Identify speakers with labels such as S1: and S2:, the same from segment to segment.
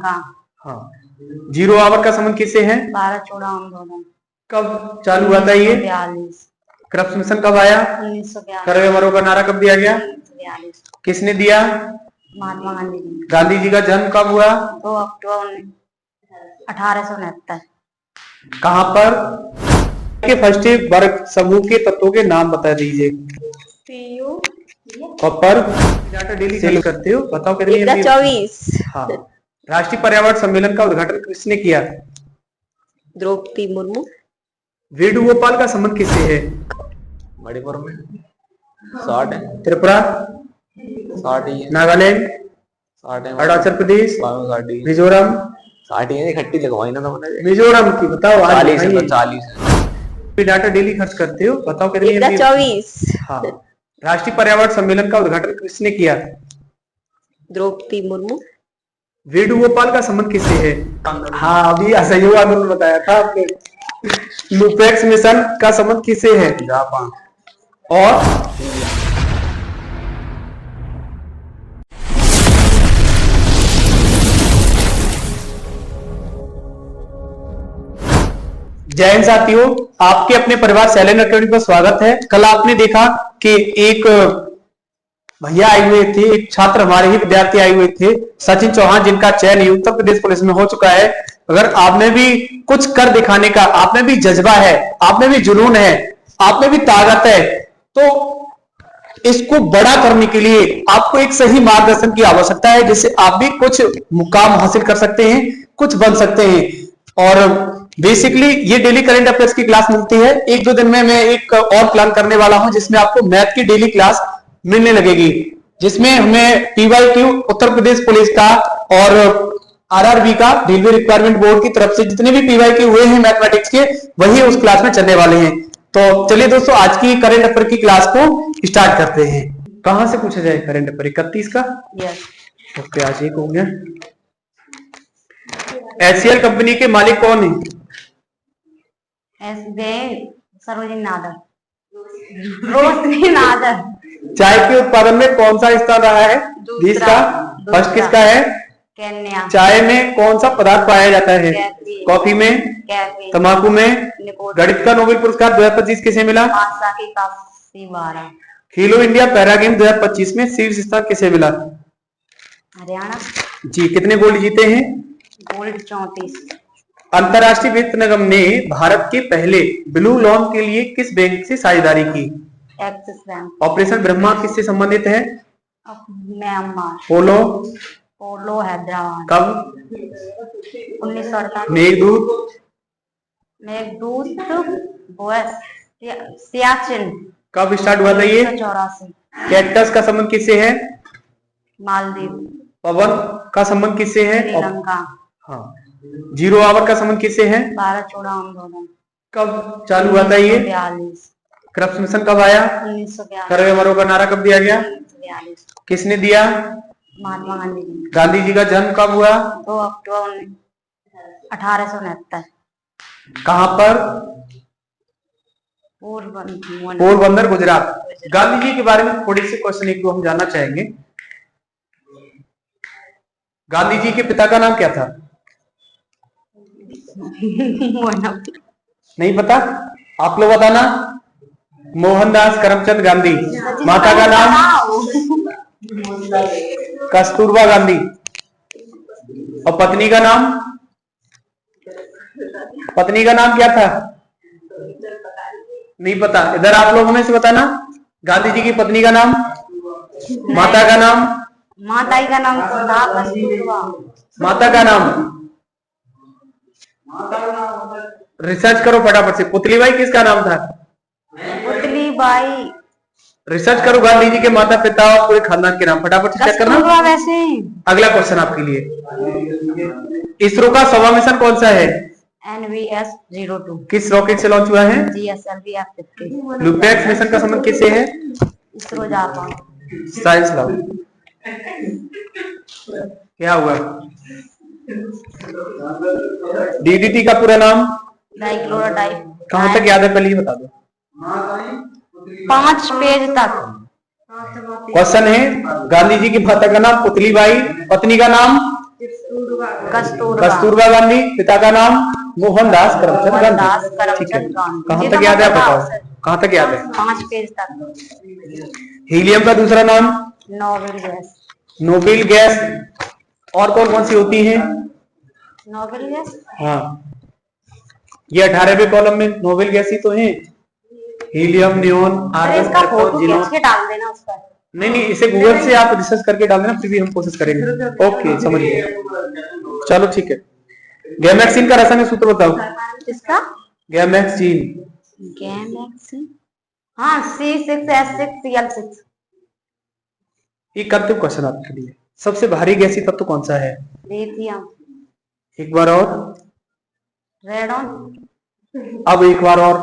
S1: श्रीलंका।
S2: हाँ। Zero hour का संबंध किससे है?
S1: भारत छोड़ो आंदोलन।
S2: कब चालू हुआ था ये?
S1: 1942।
S2: क्रिप्स मिशन कब आया?
S1: 1942।
S2: करवे मरो का नारा कब दिया गया?
S1: 1942।
S2: किसने दिया?
S1: महात्मा गांधी जी।
S2: गांधी जी का जन्म कब हुआ?
S1: 2 अक्टूबर 1869।
S2: कहां पर? के फर्स्ट वर्ग समूह के तत्वों के नाम बता दीजिए।
S1: पीयू
S2: कॉपर डाटा डेली सेल करते हो, बताओ कितनी MB?
S1: 24।
S2: हाँ। राष्ट्रीय पर्यावरण सम्मेलन का उद्घाटन किसने किया?
S1: द्रौपदी मुर्मू।
S2: वेणुगोपाल का संबंध किससे है?
S3: मणिपुर में 60 है।
S2: त्रिपुरा
S3: 60 ही है।
S2: नागालैंड
S3: 60 है।
S2: अरुणाचल प्रदेश
S3: 60 ही है।
S2: मिजोरम
S3: 60 ही है। इकट्ठी लगवाई ना तुमने।
S2: मिजोरम की बताओ।
S3: 40 है तो 40 है।
S2: डाटा डेली खर्च करते हो, बताओ कितनी MB?
S1: 24।
S2: हाँ। राष्ट्रीय पर्यावरण सम्मेलन का उद्घाटन किसने किया?
S1: द्रौपदी मुर्मू।
S2: वेणुगोपाल का संबंध किससे है? हाँ, अभी असहयोग आंदोलन बताया था आपने। लुपेक्स मिशन का संबंध किससे है?
S3: जापान।
S2: और जय हिंद साथियों, आपके अपने परिवार सैलेंट अकेडमी पर स्वागत है। कल आपने देखा कि एक भैया आए हुए थे, एक छात्र हमारे ही विद्यार्थी आए हुए थे, सचिन चौहान, जिनका चयन उत्तर प्रदेश पुलिस में हो चुका है। अगर आपने भी कुछ कर दिखाने का, आप में भी जज्बा है, आप में भी जुनून है, आप में भी ताकत है, तो इसको बड़ा करने के लिए आपको एक सही मार्गदर्शन की आवश्यकता है, जिससे आप भी कुछ मुकाम हासिल कर सकते हैं, कुछ बन सकते हैं। और बेसिकली ये डेली करंट अफेयर्स की क्लास मिलती है। 1-2 दिन में मैं एक और प्लान करने वाला हूं, जिसमें आपको मैथ की डेली क्लास मिलने लगेगी, जिसमें हमें PYQ उत्तर प्रदेश पुलिस का और RRB का, रेलवे रिक्वायरमेंट बोर्ड की तरफ से जितने भी PYQ हुए हैं मैथमेटिक्स के, वही उस क्लास में चलने वाले हैं। तो चलिए दोस्तों, आज की करंट अफेयर की क्लास को स्टार्ट करते हैं। कहां से पूछा जाए करंट अफेयर? 31 का। ओके, आज एक हो गया। HCL कंपनी के मालिक कौन है?
S1: सरोजिनी नादर। रोशनी नादर।
S2: चाय के उत्पादन में कौन सा स्थान रहा है? 20 का। फर्स्ट किसका है?
S1: केन्या।
S2: चाय में कौन सा पदार्थ पाया जाता है? कॉफी में?
S1: कैफीन।
S2: तंबाकू में? गणित का नोबेल पुरस्कार 2025 किसे मिला?
S1: मासाकी काशीवारा।
S2: खेलो इंडिया पैरा गेम 2025 में शीर्ष स्थान किसे मिला?
S1: हरियाणा
S2: जी। कितने गोल्ड जीते हैं?
S1: गोल्ड 34।
S2: अंतरराष्ट्रीय वित्त निगम ने भारत के पहले ब्लू लोन के लिए किस बैंक से साझेदारी की?
S1: Axis bank.
S2: ऑपरेशन ब्रह्मा किससे संबंधित है?
S1: म्यांमार। पोलो हैदराबाद।
S2: कब?
S1: 1948।
S2: मेघदूत
S1: सियाचिन।
S2: कब स्टार्ट हुआ था ये?
S1: 1984।
S2: कैक्टस का संबंध किससे है?
S1: मालदीव।
S2: पवन का संबंध किससे है?
S1: श्रीलंका।
S2: हाँ। जीरो आवर का संबंध किससे है?
S1: भारत छोड़ो आंदोलन।
S2: कब चालू हुआ था ये?
S1: 1942।
S2: क्रिप्स मिशन कब आया?
S1: 1942।
S2: करवे मरो का नारा कब दिया गया?
S1: 1942।
S2: किसने दिया?
S1: महात्मा गांधी जी।
S2: गांधी जी का जन्म कब हुआ?
S1: 2 अक्टूबर 1869।
S2: कहां पर?
S1: पोरबंदर,
S2: पोरबंदर, गुजरात। गांधी जी के बारे में थोड़ी सी क्वेश्चन एक हम जानना चाहेंगे। गांधी जी के पिता का नाम क्या था? नहीं पता? आप लोग बताना। मोहनदास करमचंद गांधी। माता का नाम? कस्तूरबा गांधी। और पत्नी का नाम? पत्नी का नाम क्या था? नहीं पता। इधर आप लोगों में से बताना। गांधी जी की पत्नी का नाम? माता का नाम?
S1: माता का नाम था कस्तूरबा।
S2: माता का नाम? रिसर्च करो फटाफट से। पुतली बाई किसका नाम था?
S1: पुतली बाई।
S2: रिसर्च करो गांधी जी के माता पिता और पूरे खानदान के नाम, फटाफट से चेक करना।
S1: वैसे
S2: अगला क्वेश्चन आपके लिए। इसरो का 1वां मिशन कौन सा है?
S1: NVS-02।
S2: किस रॉकेट से लॉन्च हुआ है?
S1: GSLV F-50।
S2: लुपेक्स मिशन का संबंध किससे है?
S1: इसरो जापान।
S2: साइंस लाओ। क्या हुआ? DDT का पूरा नाम?
S1: डाइक्लोरोटाइप।
S2: कहां तक याद है पहले ये बता दो।
S1: 5 पेज तक।
S2: क्वेश्चन है, गांधी जी की माता का नाम पुतली बाई, पत्नी का नाम
S1: कस्तूरबा
S2: कस्तूरबा गांधी। पिता का नाम मोहनदास करमचंद
S1: मोहनदास
S2: गांधी। ठीक है,
S1: करमचंद गांधी।
S2: कहाँ
S1: ये
S2: तक
S1: तो
S2: याद है आप
S1: पता
S2: बताओ,
S1: सर।
S2: कहाँ तक याद है?
S1: 5 पेज तक।
S2: हीलियम का दूसरा नाम
S1: नोबेल गैस।
S2: Noble gas. और कौन कौन सी होती है?
S1: नोबेल गैस
S2: हाँ, ये 18वें कॉलम में नोबेल गैस ही तो है। हीलियम, नियोन,
S1: अरे
S2: आर्गन,
S1: इसका
S2: आर्गन,
S1: फोटो
S2: जिनोन।
S1: खींच के डाल देना उस पर।
S2: नहीं, इसे गूगल से आप रिसर्च करके डाल देना, फिर भी हम कोशिश करेंगे। ओके, समझ गए। चलो ठीक है। गैमेक्सिन का रासायनिक सूत्र बताओ।
S1: किसका?
S2: गैमेक्सिन।
S1: गैमेक्सिन, हाँ C6H6Cl6।
S2: ये कर्तव्य क्वेश्चन आपके लिए। सबसे भारी गैसीय तत्व कौन सा है?
S1: लिथियम।
S2: एक बार और।
S1: रेडॉन।
S2: अब एक बार और।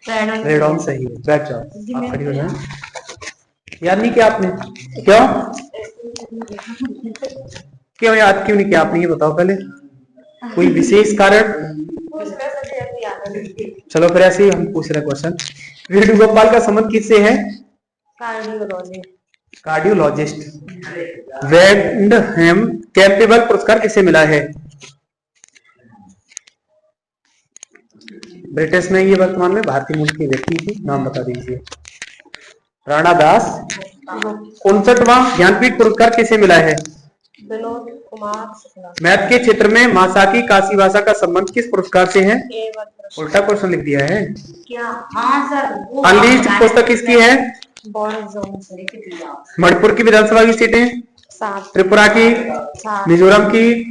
S1: रेडॉन।
S2: रेडॉन सही है। बैठ जाओ, आप खड़ी हो जाए। याद नहीं किया आपने? क्यों क्यों याद क्यों नहीं किया आपने, ये बताओ पहले। कोई विशेष कारण? चलो फिर ऐसे ही हम पूछ रहे क्वेश्चन। वेणुगोपाल का संबंध किससे है?
S1: कार्डियोलॉजिस्ट।
S2: कार्डियोलॉजिस्ट। वैंडहैम कैंपेबल पुरस्कार किसे मिला है? ब्रिटिश में ये वर्तमान में भारतीय मूल के व्यक्ति थी, नाम बता दीजिए। राणा दास। 59वां ज्ञानपीठ पुरस्कार किसे मिला है?
S1: विनोद कुमार शुक्ला।
S2: मैथ के क्षेत्र में मासाकी काशीवासा का संबंध किस पुरस्कार से है? उल्टा क्वेश्चन लिख दिया है
S1: क्या? हाँ सर।
S2: अनलीस्ट पुस्तक किसकी है? मणिपुर की विधानसभा की सीटें?
S1: 7।
S2: त्रिपुरा की?
S1: 7।
S2: मिजोरम की?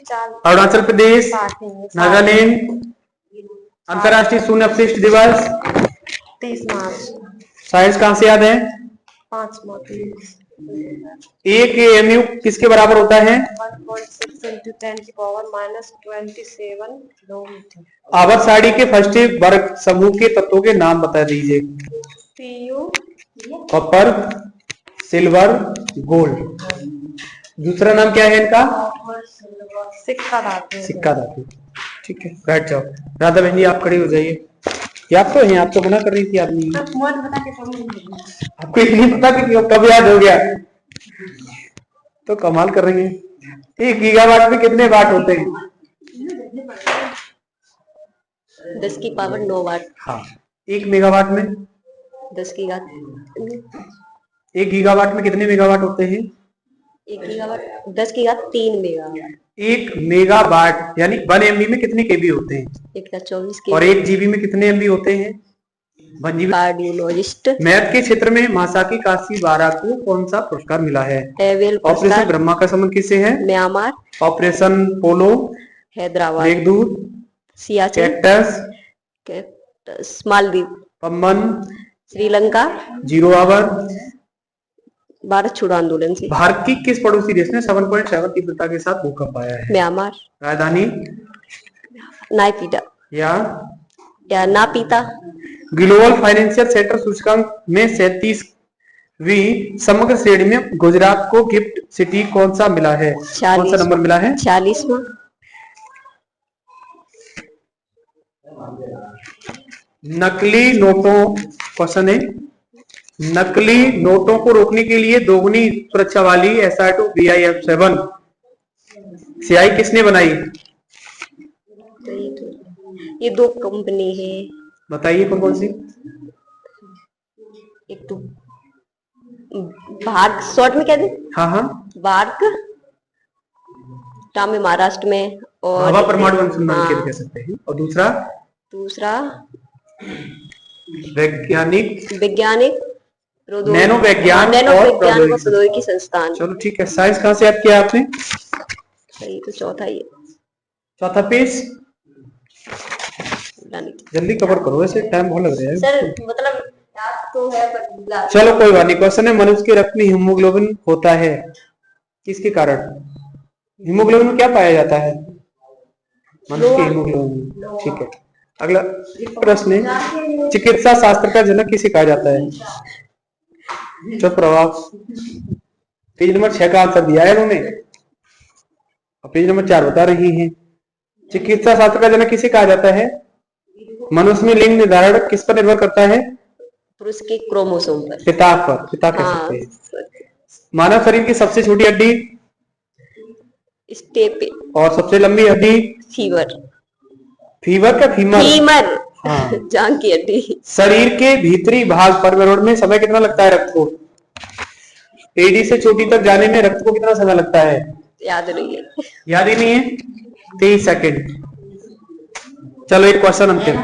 S1: 4।
S2: अरुणाचल प्रदेश?
S1: 7।
S2: नागालैंड? अंतर्राष्ट्रीय शून्य अपशिष्ट दिवस?
S1: 30 मार्च।
S2: साइंस कहां से याद है?
S1: 5 मार्च।
S2: एक एमयू किसके बराबर होता है?
S1: 1.6 × 10⁻⁻27 किलोमीटर।
S2: आवर्त सारणी के फर्स्ट वर्ग समूह के तत्वों के नाम बता दीजिए।
S1: पीयू,
S2: कॉपर, सिल्वर, गोल्ड। दूसरा नाम क्या है इनका?
S1: सिक्का धातु।
S2: सिक्का धातु। ठीक है, बैठ जाओ। राधा बहन जी आप खड़ी हो जाइए। ये आप तो हैं, आप तो मना कर रही थी आदमी। आपको ये नहीं पता कि कब याद हो गया? तो कमाल कर रही है। 1 गीगावाट में कितने वाट होते हैं?
S1: 10 की पावर 9 वाट।
S2: हाँ। 1 मेगावाट में?
S1: 10 की घात
S2: 1 गीगावाट में कितने मेगावाट होते हैं?
S1: 1 गीगावाट 10 की घात 3 मेगावाट।
S2: 1 मेगावाट यानी 1 MB में कितने केबी होते हैं?
S1: 1/24
S2: और
S1: के।
S2: 1 GB में कितने MB होते हैं? 1 GB।
S1: कार्डियोलॉजिस्ट।
S2: मैथ के क्षेत्र में मासाकी काशीवारा को कौन सा पुरस्कार मिला है?
S1: एवेल
S2: ऑपरेशन
S1: पुरस्कार।
S2: ब्रह्मा का संबंध किससे है?
S1: Myanmar.
S2: Operation Polo?
S1: Hyderabad.
S2: Meghdoot?
S1: Siachen.
S2: Cactus?
S1: Maldives.
S2: Pamban?
S1: Sri Lanka.
S2: 0 hour?
S1: Bharat छोड़ो आंदोलन से।
S2: भारत की किस पड़ोसी देश ने 7.7 तीव्रता के साथ भूकंप आया है?
S1: म्यांमार।
S2: राजधानी?
S1: नायपीटा
S2: या
S1: नापीता।
S2: ग्लोबल फाइनेंशियल सेक्टर सूचकांक में 37वीं समग्र श्रेणी में गुजरात को गिफ्ट सिटी कौन सा मिला है? कौन सा नंबर मिला है?
S1: 40वां।
S2: नकली नोटों क्वेश्चन है। नकली नोटों को रोकने के लिए दोगुनी सुरक्षा वाली SR2 BIF7 स्याही किसने बनाई?
S1: ये 2 कंपनी है।
S2: बताइए कौन कौन सी?
S1: एक तो भाग शॉर्ट में क्या थे?
S2: हाँ।
S1: बार्क में महाराष्ट्र में, और
S2: हवा परमाणु अनुसंधान
S1: हाँ।
S2: केंद्र कह सकते हैं। और दूसरा वैज्ञानिक नैनो विज्ञान और
S1: प्रौद्योगिकी संस्थान।
S2: चलो ठीक है। साइंस कहाँ से याद किया आपने?
S1: सही तो चौथा ही है।
S2: चौथा पेज जल्दी कवर करो, ऐसे टाइम बहुत लग रहा है
S1: सर, मतलब याद तो है पर
S2: चलो कोई बात नहीं। क्वेश्चन है, मनुष्य के रक्त में हीमोग्लोबिन होता है किसके कारण? हीमोग्लोबिन में क्या पाया जाता है? मनुष्य के हीमोग्लोबिन। ठीक है। अगला प्रश्न है, चिकित्सा शास्त्र का जनक किसे कहा जाता है? चुप रहो। पेज नंबर 6 का आंसर दिया है इन्होंने, और पेज नंबर 4 बता रही है। चिकित्सा शास्त्र का जनक किसे कहा जाता है? मनुष्य में लिंग निर्धारण किस पर निर्भर करता है?
S1: पुरुष के क्रोमोसोम पर।
S2: पिता कह सकते हैं। मानव शरीर की सबसे छोटी हड्डी?
S1: स्टेपे,
S2: और सबसे लंबी हड्डी?
S1: फीवर,
S2: फीवर का फीमर?
S1: फीमर,
S2: हाँ।
S1: जांग की हड्डी।
S2: शरीर के भीतरी भाग पर करोड़ में समय कितना लगता है रक्त को? एडी से चोटी तक जाने में रक्त को कितना समय लगता है?
S1: याद नहीं है।
S2: याद ही नहीं है? 23 सेकंड। चलो एक क्वेश्चन अंतिम।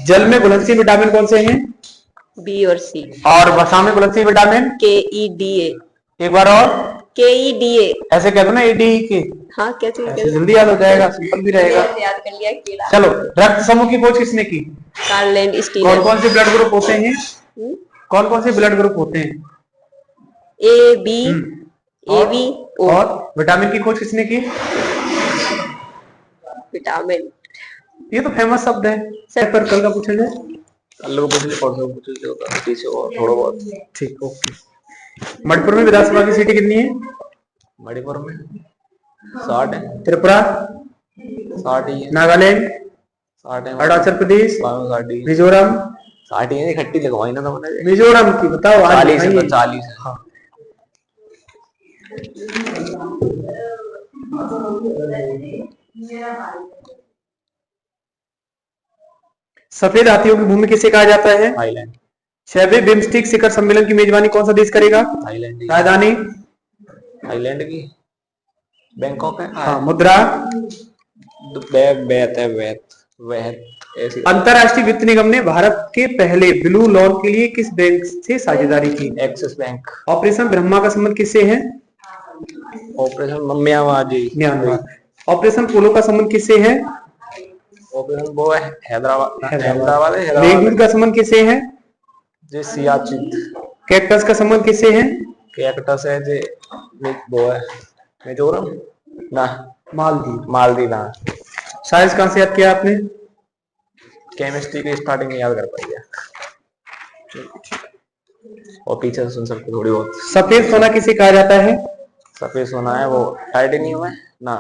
S2: जल में घुलनशील विटामिन कौन से हैं?
S1: बी और सी।
S2: और वसा में घुलनशील विटामिन?
S1: KEDA।
S2: एक बार और?
S1: KEDA।
S2: ऐसे कह दो ना, ADE के।
S1: हाँ, कैसे
S2: ऐसे जल्दी याद हो जाएगा, सिंपल भी रहेगा।
S1: याद कर लिया केला।
S2: चलो, रक्त समूह की खोज किसने की?
S1: कार्ल लैंड
S2: कौन
S1: स्टीनर।
S2: कौन से ब्लड ग्रुप होते हैं? कौन कौन से ब्लड ग्रुप होते हैं?
S1: AB,
S2: और?
S1: AB, O।
S2: और विटामिन की खोज किसने की?
S1: विटामिन।
S2: ये तो फेमस शब्द है सर, पर कल का पूछा जाए।
S3: कल को पूछ ले, परसों पूछ ले, होता है पीछे और थोड़ा बहुत।
S2: ठीक, ओके। मणिपुर में विधानसभा की सीटें कितनी है?
S3: मणिपुर में 60 है।
S2: त्रिपुरा?
S3: 60 ही है।
S2: नागालैंड?
S3: 60 है।
S2: अरुणाचल प्रदेश?
S3: 60
S2: मिजोरम?
S3: 60 है। खट्टी लगवाई ना तो मैंने।
S2: मिजोरम की बताओ।
S3: 40 है, 40 है।
S2: हाँ। सफेद हाथियों की भूमि किसे कहा जाता है?
S3: थाईलैंड।
S2: 6वें बिम्स्टेक शिखर सम्मेलन की मेजबानी कौन सा देश करेगा?
S3: थाईलैंड।
S2: राजधानी?
S3: थाईलैंड की बैंकॉक है।
S2: हाँ। मुद्रा?
S3: बैत है, बैत वहत ऐसी।
S2: अंतरराष्ट्रीय वित्त निगम ने भारत के पहले ब्लू लोन के लिए किस बैंक से साझेदारी की?
S3: Axis bank.
S2: ऑपरेशन ब्रह्मा का संबंध किससे है?
S3: Operation Myanmar.
S2: म्यांमार। ऑपरेशन पोलो का संबंध किससे है?
S3: ऑपरेशन वो है हैदराबाद है।
S2: मेघदूत का संबंध किससे है?
S3: जे सियाचिन।
S2: कैक्टस का संबंध किससे है?
S3: कैक्टस है जे वो है मिजोरम ना,
S2: मालदीव।
S3: मालदीव ना।
S2: साइंस कहां से याद किया आपने?
S3: केमिस्ट्री की स्टार्टिंग में याद कर पाइए, और पीछे से सुन सकते थोड़ी बहुत।
S2: सफेद सोना किसे कहा जाता है?
S3: सफेद सोना है वो टाइटेनियम है ना,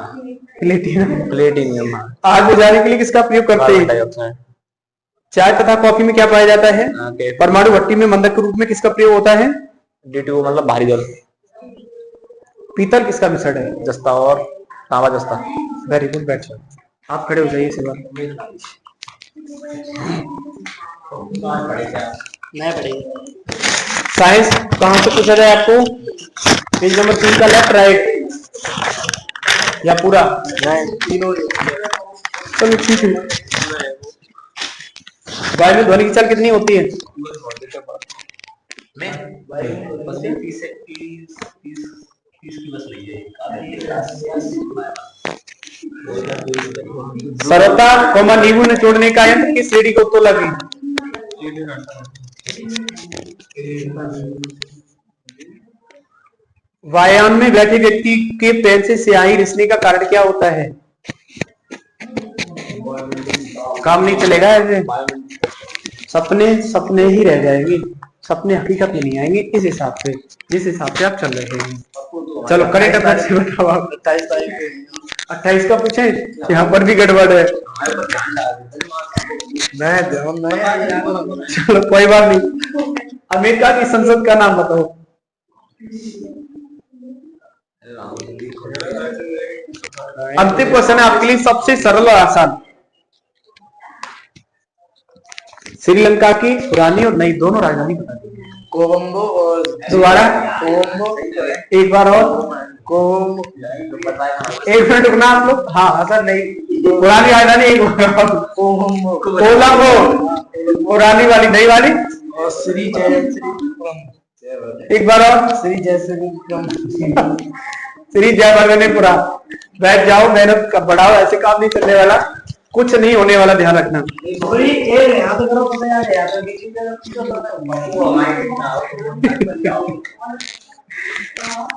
S2: प्लेटिनम।
S3: प्लेटिनियम।
S2: आग बुझाने के लिए किसका प्रयोग करते
S3: कार्बन
S2: हैं?
S3: डाइऑक्साइड।
S2: चाय तथा कॉफी में क्या पाया जाता है? परमाणु भट्टी में मंदक के रूप में किसका प्रयोग होता है?
S3: D2 मतलब भारी जल।
S2: पीतल किसका मिश्रण है?
S3: जस्ता और तांबा जस्ता।
S2: वेरी गुड, बैठ जाओ। आप खड़े हो जाइए सेवा। साइंस कहां से पूछा जाए आपको? पेज नंबर 3 का लेफ्ट राइट या पूरा?
S3: तीनों।
S2: चलो ठीक है। वायु में ध्वनि की चाल कितनी होती है? सरलता कोमा नींबू ने जोड़ने का यंत्र किस श्रेणी को तो लगी? वायाम में बैठे व्यक्ति के पैर से स्याही रिसने का कारण क्या होता है? काम नहीं चलेगा ऐसे, सपने सपने ही रह जाएंगे, सपने हकीकत में नहीं आएंगे। इस हिसाब से, जिस हिसाब से आप चल रहे हैं। चलो करेक्ट अफेयर से बताओ आप। 28 का पूछे? यहाँ पर भी गड़बड़ है। चलो कोई बात नहीं। अमेरिका की संसद का नाम बताओ। अंतिम क्वेश्चन है आपके लिए, सबसे सरल और आसान। श्रीलंका की पुरानी और नई दोनों राजधानी बता दीजिए।
S3: कोलंबो और
S2: दोबारा
S3: कोलंबो।
S2: एक बार और।
S3: कोलंबो।
S2: एक मिनट रुकना आप लोग। हाँ सर, नहीं पुरानी राजधानी एक
S3: कोलंबो।
S2: कोलंबो पुरानी वाली, नई वाली
S3: और श्री जयश्री।
S2: एक बार और।
S3: श्री जयश्री।
S2: श्री जयवर्धनेपुरा। बैठ जाओ, मेहनत का बढ़ाओ, ऐसे काम नहीं चलने वाला, कुछ नहीं होने वाला, ध्यान रखना।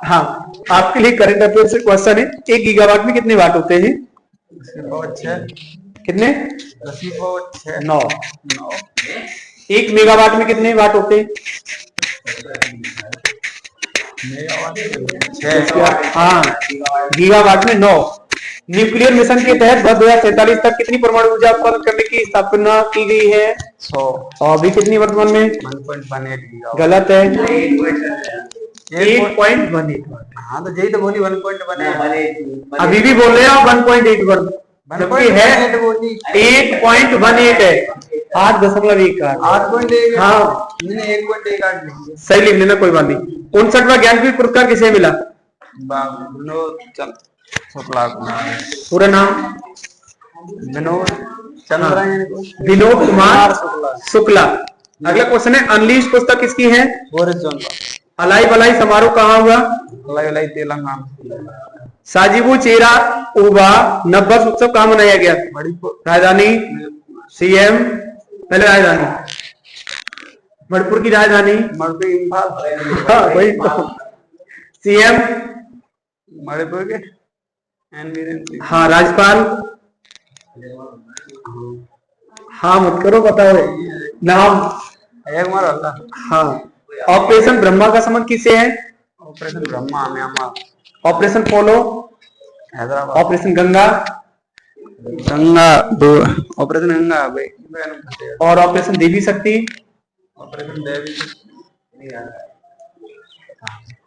S2: हाँ, आपके लिए करंट अफेयर से क्वेश्चन है, 1 गीगावाट में कितने वाट होते हैं? कितने? 9। 1 मेगावाट में कितने वाट होते हैं? हाँ, गीगावाट में 9। न्यूक्लियर मिशन के तहत वर्ष 2047 तक कितनी परमाणु ऊर्जा उत्पादन करने की स्थापना की गई है?
S3: 100।
S2: और अभी कितनी वर्तमान में?
S3: 1.18 गीगावाट।
S2: गलत है। 8.181।
S3: हाँ तो यही तो बोली 1.1
S2: अभी भी बोल रहे हो 1.81, जबकि है 8.18 है। 8.1
S3: 8.1
S2: हाँ
S3: मैंने 1.1
S2: सही लिख लेना, कोई बात नहीं। 59वां ज्ञानपीठ पुरस्कार किसे मिला?
S3: शुक्ला
S2: पूरा नाम?
S3: विनोद चंद्र
S2: विनोद कुमार शुक्ला। अगला क्वेश्चन है, अनलीश पुस्तक किसकी है?
S3: Boris Johnson.
S2: अलाई बलाई समारोह कहाँ हुआ?
S3: अलाई तेलंगाना।
S2: साजिबू चेरा उबा नववर्ष उत्सव कहाँ मनाया गया? राजधानी, सीएम, पहले राजधानी, मणिपुर की राजधानी
S3: मणिपुर
S2: हाँ वही तो। सीएम
S3: मणिपुर के एन वीरेन सिंह।
S2: हाँ राज्यपाल, हाँ मत करो, बताओ नाम।
S3: एक बार अल्लाह।
S2: हाँ। ऑपरेशन ब्रह्मा का संबंध किससे है?
S3: Operation Brahma Myanmar.
S2: Operation Polo
S3: Hyderabad.
S2: Operation Ganga
S3: Ganga operation Ganga भाई।
S2: और ऑपरेशन देवी शक्ति?
S3: ऑपरेशन देवी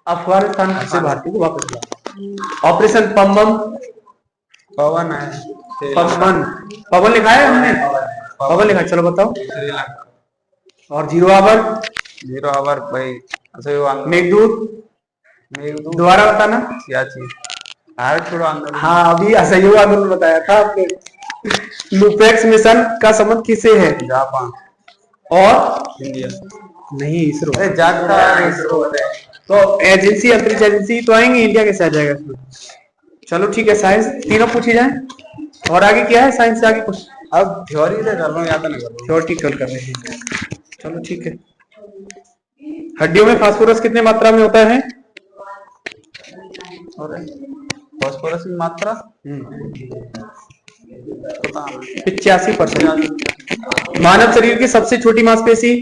S2: अफगानिस्तान से भारतीय को वापस लाया। ऑपरेशन पम्बम?
S3: पवन है।
S2: पवन, पवन लिखा है हमने? पवन लिखा है, चलो बताओ।
S3: श्रीलंका।
S2: और जीरो आवर?
S3: जीरो आवर भाई असहयोग आंदोलन।
S2: मेघदूत?
S3: मेघदूत
S2: दोबारा बताना।
S3: सियाचिन। भारत छोड़ो आंदोलन।
S2: हाँ अभी असहयोग आंदोलन बताया था आपने। लुपेक्स मिशन का संबंध किससे है?
S3: जापान
S2: और
S3: इंडिया।
S2: नहीं इसरो।
S3: अरे जागता इसरो है।
S2: तो एजेंसी, अंतरिक्ष एजेंसी तो आएंगे, इंडिया कैसे आ जाएगा इसमें? चलो ठीक है, साइंस तीनों पूछी जाए। और आगे क्या है साइंस से आगे कुछ?
S3: अब थ्योरी से कर लो या तो नहीं कर लो।
S2: थ्योरेटिकल कर रहे हैं, चलो ठीक है। हड्डियों में फास्फोरस कितने मात्रा में होता है?
S3: फास्फोरस की मात्रा
S2: 85%। मानव शरीर की सबसे छोटी मांसपेशी?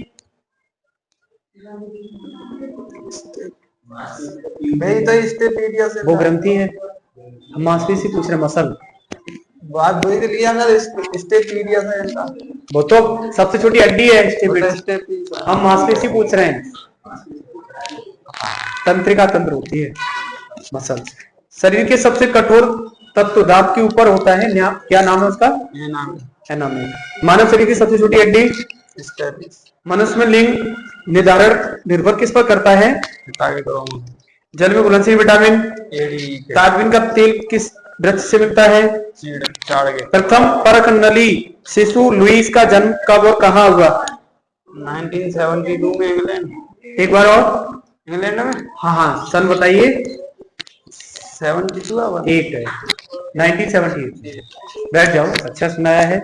S3: भाई तो स्टेपीडिया से
S2: वो ग्रंथि है, हम मांसपेशी पूछ रहे हैं, मसल।
S3: बात वही तो लिया अगर स्टेपीडिया से इनका।
S2: वो तो सबसे छोटी हड्डी है स्टेपीडिया,
S3: स्टेपीडिया।
S2: हम मांसपेशी पूछ रहे हैं। तंत्रिका तंत्र होती है मसल। शरीर के सबसे कठोर तत्व दांत के ऊपर होता है, क्या नाम है उसका?
S3: ये नाम
S2: एनामी। मानव शरीर की सबसे छोटी हड्डी?
S3: स्टेपिस।
S2: मनुष्य में लिंग निर्धारण निर्भर किस पर करता है? जल में घुलनशील विटामिन
S3: एडी।
S2: ताजबीन का तेल किस वृक्ष से मिलता है? प्रथम परख नली शिशु लुईस का जन्म कब और कहाँ हुआ?
S3: 1972 में इंग्लैंड।
S2: एक बार और।
S3: इंग्लैंड में।
S2: हाँ हाँ सन बताइए।
S3: 72
S2: 8 है, 1978। बैठ जाओ, अच्छा सुनाया है।